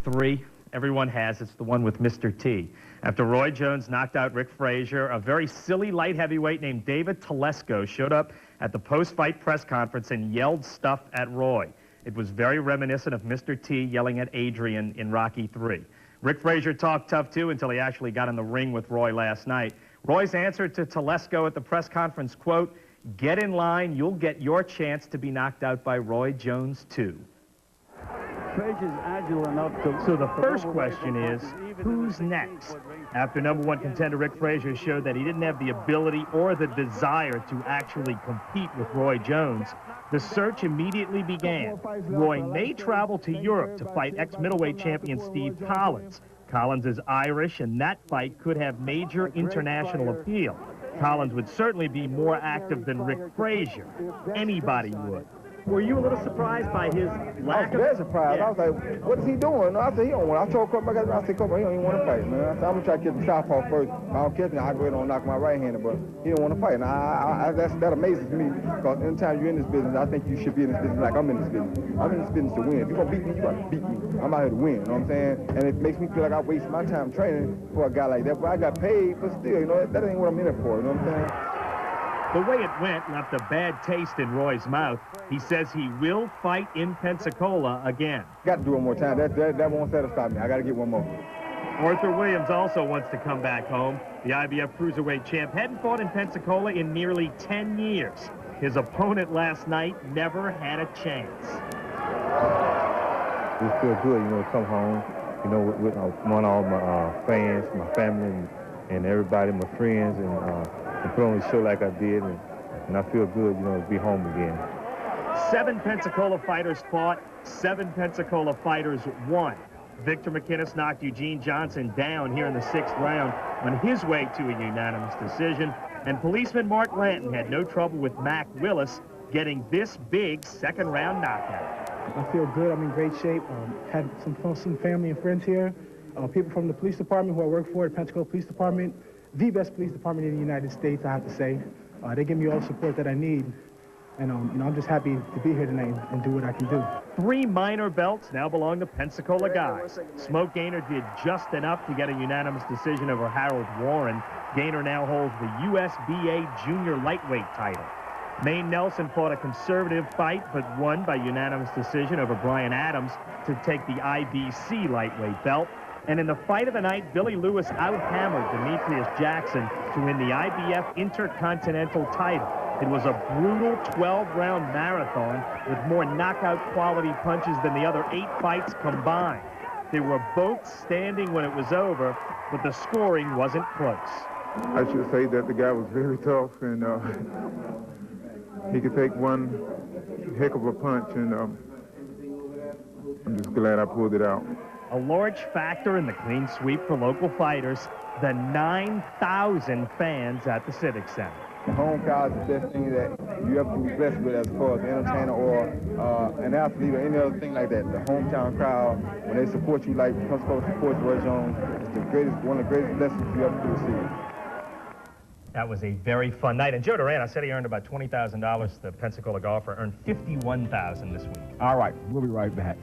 3? Everyone has. It's the one with Mr. T. After Roy Jones knocked out Rick Frazier, a very silly light heavyweight named David Telesco showed up at the post-fight press conference and yelled stuff at Roy. It was very reminiscent of Mr. T yelling at Adrian in Rocky 3. Rick Frazier talked tough, too, until he actually got in the ring with Roy last night. Roy's answer to Telesco at the press conference, quote, "Get in line, you'll get your chance to be knocked out by Roy Jones, too." Frazier's agile enough to... So the first question is, who's next? After #1 contender Rick Frazier showed that he didn't have the ability or the desire to actually compete with Roy Jones, the search immediately began. Roy may travel to Europe to fight ex-middleweight champion Steve Collins. Collins is Irish, and that fight could have major international appeal. Collins would certainly be more active than Rick Frazier. Anybody would. Were you a little surprised by his lack of... I was very surprised. Yeah. I was like, what is he doing? I said, he don't want. I told Coach, I said, Coach, he don't even want to fight, man. I said, I'm going to try to catch the southpaw first. If I don't catch him, I'll go ahead and knock my right-hander, but he don't want to fight. And that amazes me, because anytime you're in this business, I think you should be in this business like I'm in this business. I'm in this business to win. If you're going to beat me, you got to beat me. I'm out here to win, you know what I'm saying? And it makes me feel like I waste my time training for a guy like that. But I got paid, but still, you know, that ain't what I'm in it for, you know what I'm saying? The way it went left a bad taste in Roy's mouth. He says he will fight in Pensacola again. Got to do one more time. That won't satisfy me. I got to get one more. Arthur Williams also wants to come back home. The IBF cruiserweight champ hadn't fought in Pensacola in nearly 10 years. His opponent last night never had a chance. It feels good, you know, to come home, you know, with all my fans, my family, and everybody, my friends, and put on the show like I did, and I feel good, you know, to be home again. 7 Pensacola fighters fought, 7 Pensacola fighters won. Victor McInnes knocked Eugene Johnson down here in the 6th round on his way to a unanimous decision, and policeman Mark Lanton had no trouble with Mac Willis getting this big 2nd-round knockout. I feel good. I'm in great shape. Had some family and friends here. People from the police department who I work for, the Pensacola Police Department, the best police department in the United States, I have to say. They give me all the support that I need. And you know, I'm just happy to be here tonight and do what I can do. 3 minor belts now belong to Pensacola guys. Smoke Gaynor did just enough to get a unanimous decision over Harold Warren. Gaynor now holds the USBA junior lightweight title. Maine Nelson fought a conservative fight, but won by unanimous decision over Brian Adams to take the IBC lightweight belt. And in the fight of the night, Billy Lewis out-hammered Demetrius Jackson to win the IBF Intercontinental title. It was a brutal 12-round marathon with more knockout-quality punches than the other 8 fights combined. They were both standing when it was over, but the scoring wasn't close. I should say that the guy was very tough, and he could take one heck of a punch, and I'm just glad I pulled it out. A large factor in the clean sweep for local fighters, the 9,000 fans at the Civic Center. The home crowd is the best thing that you ever can be blessed with as far as an entertainer or an athlete or any other thing like that. The hometown crowd, when they support you like Pensacola supports Roy Jones, it's one of the greatest blessings you ever could receive. That was a very fun night. And Joe Duran, I said he earned about $20,000. The Pensacola golfer earned $51,000 this week. All right, we'll be right back.